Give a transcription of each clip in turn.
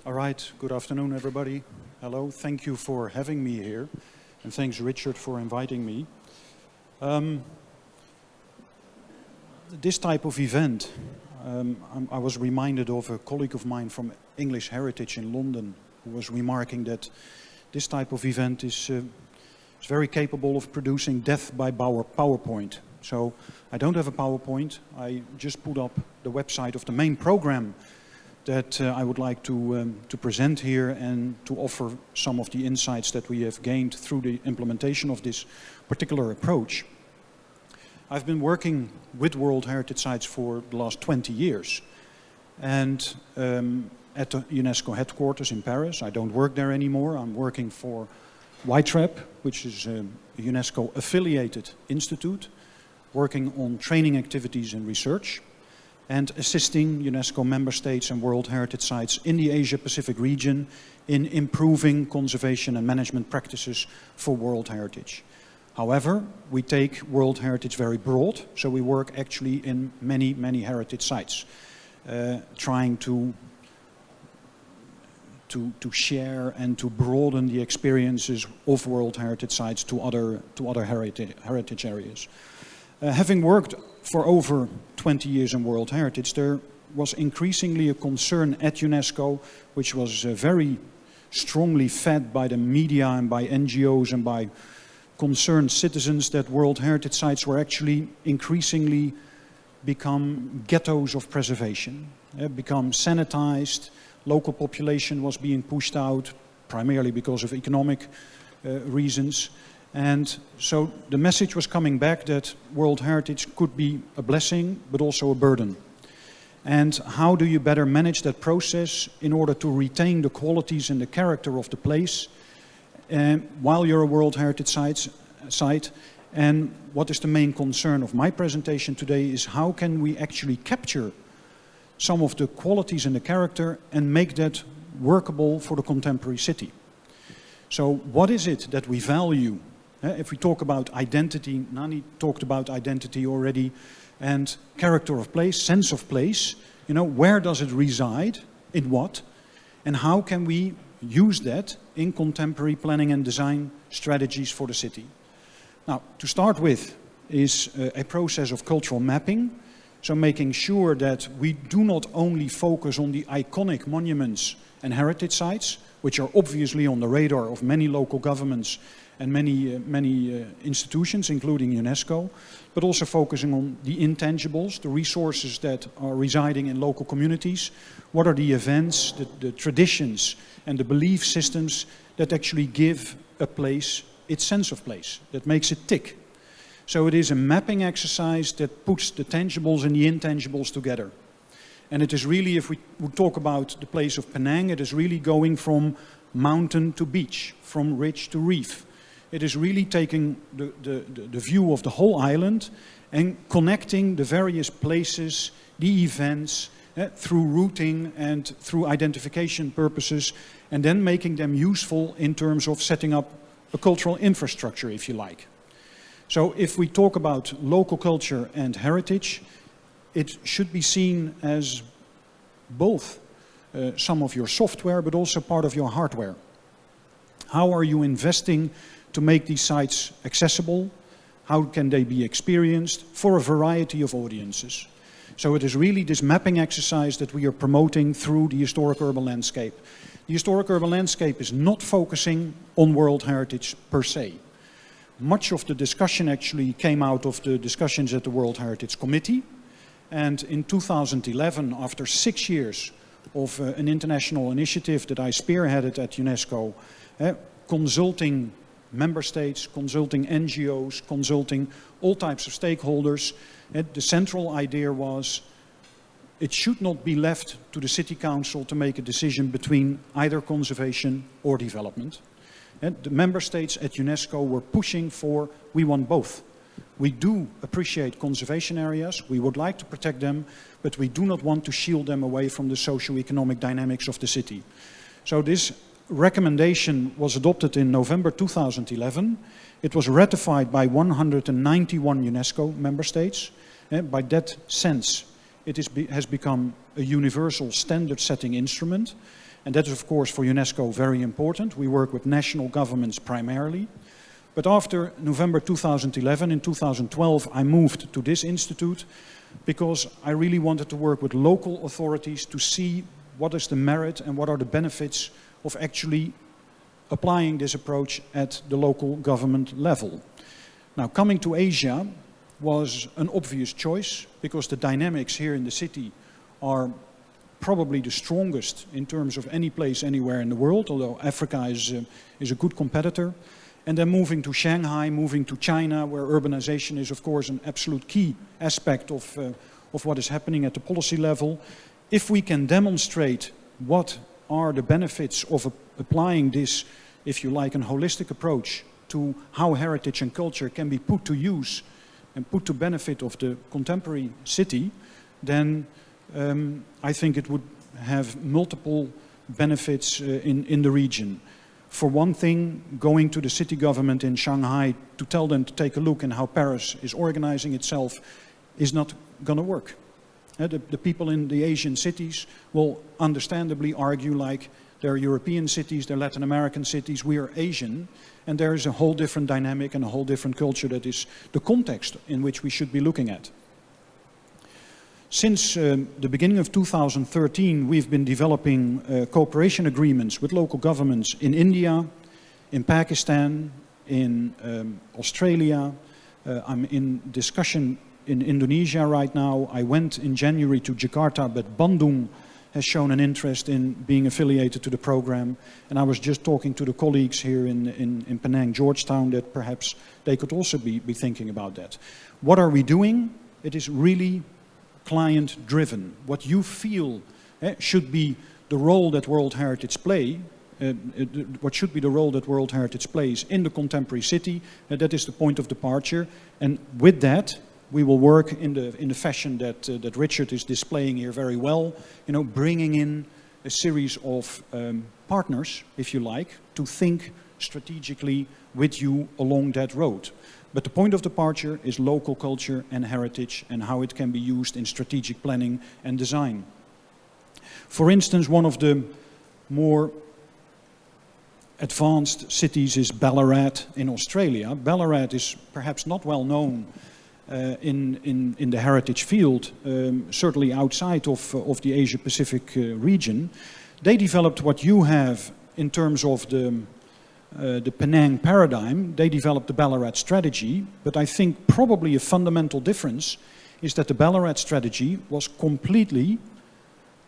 All right, good afternoon everybody. Hello, thank you for having me here. And thanks Richard for inviting me. This type of event, I was reminded of a colleague of mine from English Heritage in London who was remarking that this type of event is very capable of producing death by PowerPoint. So I don't have a PowerPoint, I just put up the website of the main program that I would like to present here and to offer some of the insights that we have gained through the implementation of this particular approach. I've been working with World Heritage Sites for the last 20 years. And at the UNESCO headquarters in Paris, I don't work there anymore. I'm working for YTRAP, which is a UNESCO affiliated institute, working on training activities and research, and assisting UNESCO member states and World Heritage Sites in the Asia-Pacific region in improving conservation and management practices for World Heritage. However, we take World Heritage very broad, so we work actually in many, many heritage sites, trying to share and to broaden the experiences of World Heritage Sites to other heritage areas. Having worked for over 20 years in World Heritage, there was increasingly a concern at UNESCO, which was very strongly fed by the media and by NGOs and by concerned citizens, that World Heritage Sites were actually increasingly become ghettos of preservation, become sanitized, local population was being pushed out, primarily because of economic reasons. And so the message was coming back that World Heritage could be a blessing, but also a burden. And how do you better manage that process in order to retain the qualities and the character of the place while you're a World Heritage site? And what is the main concern of my presentation today is how can we actually capture some of the qualities and the character and make that workable for the contemporary city. So what is it that we value? If we talk about identity, Nani talked about identity already, and character of place, sense of place, you know, where does it reside, in what, and how can we use that in contemporary planning and design strategies for the city? Now, to start with is a process of cultural mapping, so making sure that we do not only focus on the iconic monuments and heritage sites, which are obviously on the radar of many local governments and many institutions, including UNESCO, but also focusing on the intangibles, the resources that are residing in local communities. What are the events, the traditions, and the belief systems that actually give a place its sense of place, that makes it tick. So it is a mapping exercise that puts the tangibles and the intangibles together. And it is really, if we would talk about the place of Penang, it is really going from mountain to beach, from ridge to reef. It is really taking the view of the whole island and connecting the various places, the events, through routing and through identification purposes, and then making them useful in terms of setting up a cultural infrastructure, if you like. So if we talk about local culture and heritage, it should be seen as both some of your software, but also part of your hardware. How are you investing to make these sites accessible? How can they be experienced for a variety of audiences? So it is really this mapping exercise that we are promoting through the historic urban landscape. The historic urban landscape is not focusing on World Heritage per se. Much of the discussion actually came out of the discussions at the World Heritage Committee. And in 2011, after 6 years of an international initiative that I spearheaded at UNESCO, consulting member states, consulting NGOs, consulting all types of stakeholders, the central idea was it should not be left to the City Council to make a decision between either conservation or development. And the member states at UNESCO were pushing for, we want both. We do appreciate conservation areas, we would like to protect them, but we do not want to shield them away from the socio-economic dynamics of the city. So this recommendation was adopted in November 2011. It was ratified by 191 UNESCO member states. And by that sense, it has become a universal standard-setting instrument. And that is, of course, for UNESCO very important. We work with national governments primarily. But after November 2011, in 2012, I moved to this institute because I really wanted to work with local authorities to see what is the merit and what are the benefits of actually applying this approach at the local government level. Now, coming to Asia was an obvious choice because the dynamics here in the city are probably the strongest in terms of any place anywhere in the world, although Africa is a good competitor. And then moving to Shanghai, moving to China, where urbanization is, of course, an absolute key aspect of what is happening at the policy level. If we can demonstrate what are the benefits of applying this, if you like, an holistic approach to how heritage and culture can be put to use and put to benefit of the contemporary city, then I think it would have multiple benefits in the region. For one thing, going to the city government in Shanghai to tell them to take a look at how Paris is organizing itself is not going to work. The people in the Asian cities will understandably argue like they're European cities, they're Latin American cities, we are Asian, and there is a whole different dynamic and a whole different culture that is the context in which we should be looking at. Since the beginning of 2013, we've been developing cooperation agreements with local governments in India, in Pakistan, in Australia. I'm in discussion in Indonesia right now. I went in January to Jakarta, but Bandung has shown an interest in being affiliated to the program. And I was just talking to the colleagues here in Penang, Georgetown, that perhaps they could also be thinking about that. What are we doing? It is really client-driven. What you feel should be the role that World Heritage play, what should be the role that World Heritage plays in the contemporary city, that is the point of departure. And with that, we will work in the fashion that Richard is displaying here very well, bringing in a series of partners, if you like, to think strategically with you along that road. But the point of departure is local culture and heritage and how it can be used in strategic planning and design. For instance, one of the more advanced cities is Ballarat in Australia. Ballarat is perhaps not well known in the heritage field, certainly outside of the Asia-Pacific region. They developed what you have in terms of the Penang paradigm. They developed the Ballarat strategy, but I think probably a fundamental difference is that the Ballarat strategy was completely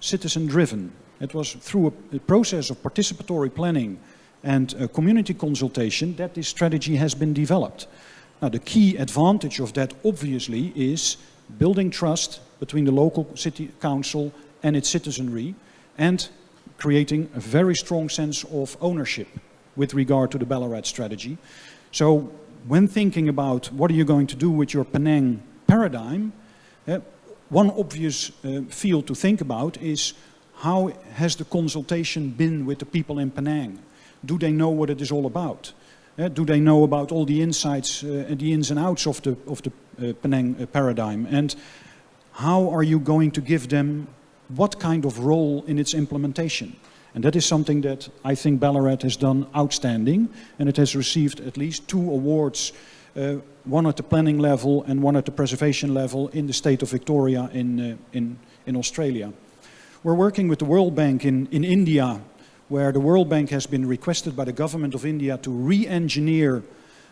citizen-driven. It was through a process of participatory planning and community consultation that this strategy has been developed. Now, the key advantage of that, obviously, is building trust between the local city council and its citizenry and creating a very strong sense of ownership with regard to the Ballarat strategy. So when thinking about what are you going to do with your Penang paradigm, one obvious field to think about is how has the consultation been with the people in Penang? Do they know what it is all about? Do they know about all the insights and the ins and outs of the Penang paradigm? And how are you going to give them what kind of role in its implementation? And that is something that I think Ballarat has done outstanding, and it has received at least 2 awards, one at the planning level and one at the preservation level in the state of Victoria in Australia. We're working with the World Bank in India, where the World Bank has been requested by the government of India to re-engineer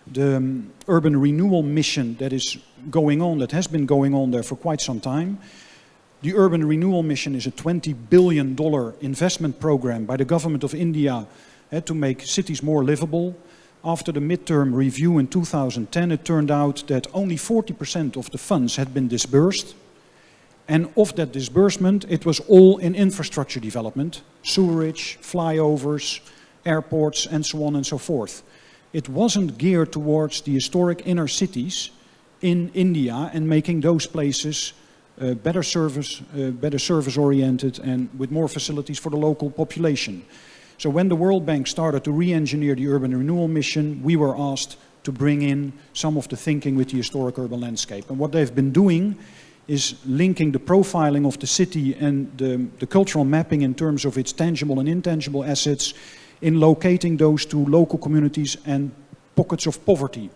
the urban renewal mission that is going on, that has been going on there for quite some time. The urban renewal mission is a $20 billion investment program by the government of India to make cities more livable. After the midterm review in 2010, it turned out that only 40% of the funds had been disbursed. And of that disbursement, it was all in infrastructure development, sewerage, flyovers, airports, and so on and so forth. It wasn't geared towards the historic inner cities in India and making those places better service-oriented and with more facilities for the local population. So when the World Bank started to re-engineer the urban renewal mission, we were asked to bring in some of the thinking with the historic urban landscape. And what they've been doing is linking the profiling of the city and the cultural mapping in terms of its tangible and intangible assets in locating those to local communities and pockets of poverty.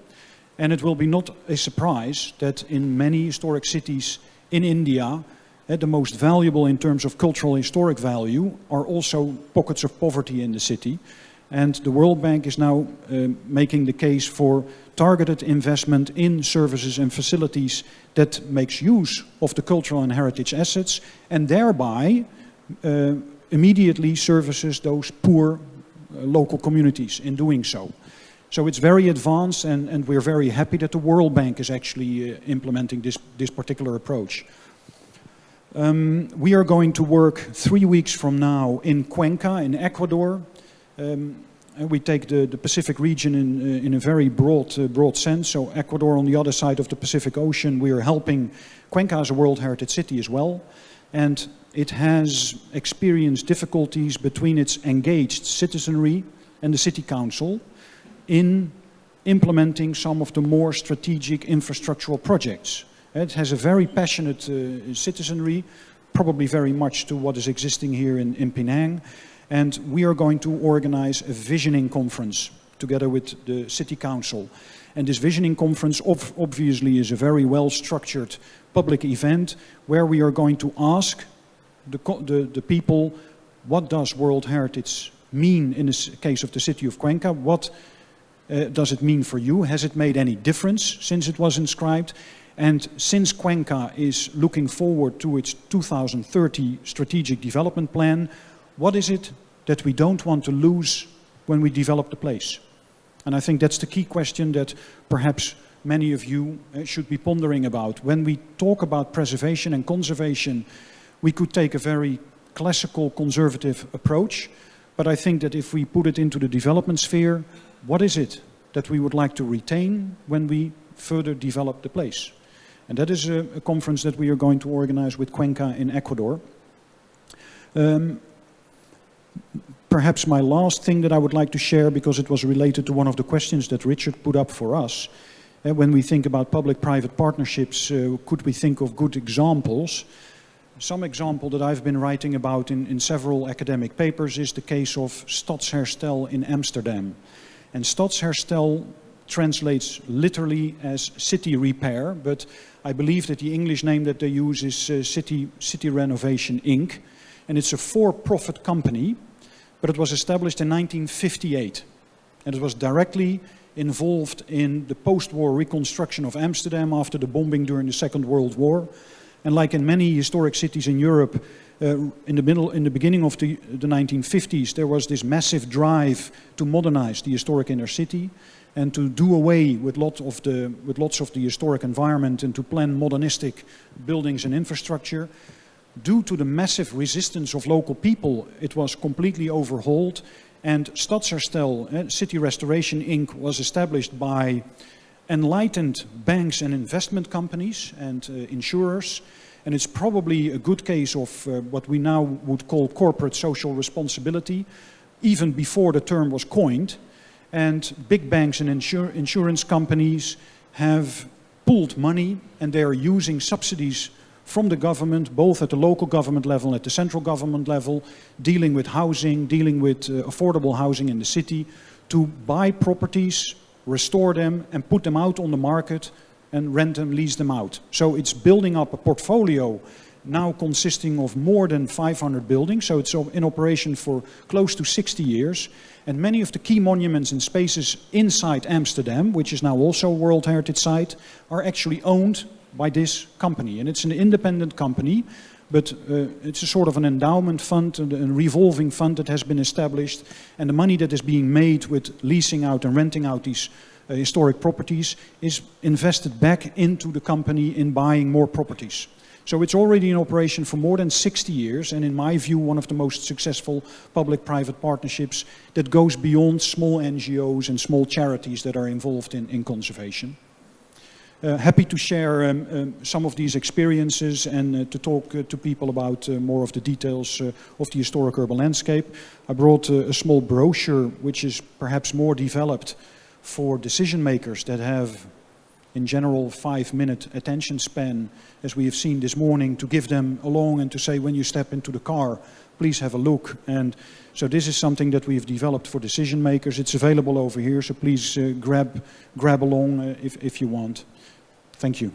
And it will be not a surprise that in many historic cities in India, the most valuable in terms of cultural historic value are also pockets of poverty in the city. And the World Bank is now making the case for targeted investment in services and facilities that makes use of the cultural and heritage assets, and thereby immediately services those poor local communities in doing so. So it's very advanced, and we're very happy that the World Bank is actually implementing this particular approach. We are going to work 3 weeks from now in Cuenca, in Ecuador. And we take the Pacific region in a very broad sense. So Ecuador on the other side of the Pacific Ocean, we are helping Cuenca as a World Heritage City as well. And it has experienced difficulties between its engaged citizenry and the city council in implementing some of the more strategic infrastructural projects. It has a very passionate citizenry, probably very much to what is existing here in Penang. And we are going to organize a visioning conference together with the city council. And this visioning conference obviously is a very well-structured public event where we are going to ask the people, what does World Heritage mean in the case of the city of Cuenca? What does it mean for you? Has it made any difference since it was inscribed? And since Cuenca is looking forward to its 2030 strategic development plan, what is it that we don't want to lose when we develop the place? And I think that's the key question that perhaps many of you should be pondering about. When we talk about preservation and conservation, we could take a very classical conservative approach, but I think that if we put it into the development sphere, what is it that we would like to retain when we further develop the place? And that is a conference that we are going to organize with Cuenca in Ecuador. Perhaps my last thing that I would like to share, because it was related to one of the questions that Richard put up for us. When we think about public-private partnerships, could we think of good examples? Some example that I've been writing about in several academic papers is the case of Stadsherstel in Amsterdam. And Stadsherstel translates literally as city repair, but I believe that the English name that they use is City Renovation Inc. And it's a for-profit company, but it was established in 1958. And it was directly involved in the post-war reconstruction of Amsterdam after the bombing during the Second World War. And like in many historic cities in Europe, in the beginning of the 1950s, there was this massive drive to modernize the historic inner city and to do away with lots of the historic environment and to plan modernistic buildings and infrastructure. Due to the massive resistance of local people, it was completely overhauled, and Stadsherstel, City Restoration Inc. was established by enlightened banks and investment companies and insurers, and it's probably a good case of what we now would call corporate social responsibility, even before the term was coined. And big banks and insurance companies have pooled money, and they are using subsidies from the government, both at the local government level and at the central government level, dealing with housing, dealing with affordable housing in the city, to buy properties, restore them, and put them out on the market and rent them, lease them out. So it's building up a portfolio now consisting of more than 500 buildings, so it's in operation for close to 60 years. And many of the key monuments and spaces inside Amsterdam, which is now also a World Heritage Site, are actually owned by this company. And it's an independent company, but it's a sort of an endowment fund, a revolving fund that has been established. And the money that is being made with leasing out and renting out these historic properties is invested back into the company in buying more properties. So it's already in operation for more than 60 years, and in my view, one of the most successful public-private partnerships that goes beyond small NGOs and small charities that are involved in conservation. Happy to share some of these experiences and to talk to people about more of the details of the historic urban landscape. I brought a small brochure which is perhaps more developed for decision makers that have in general 5-minute attention span, as we have seen this morning, to give them along and to say, when you step into the car, please have a look. And so this is something that we've developed for decision makers. It's available over here, so please grab along if you want. Thank you.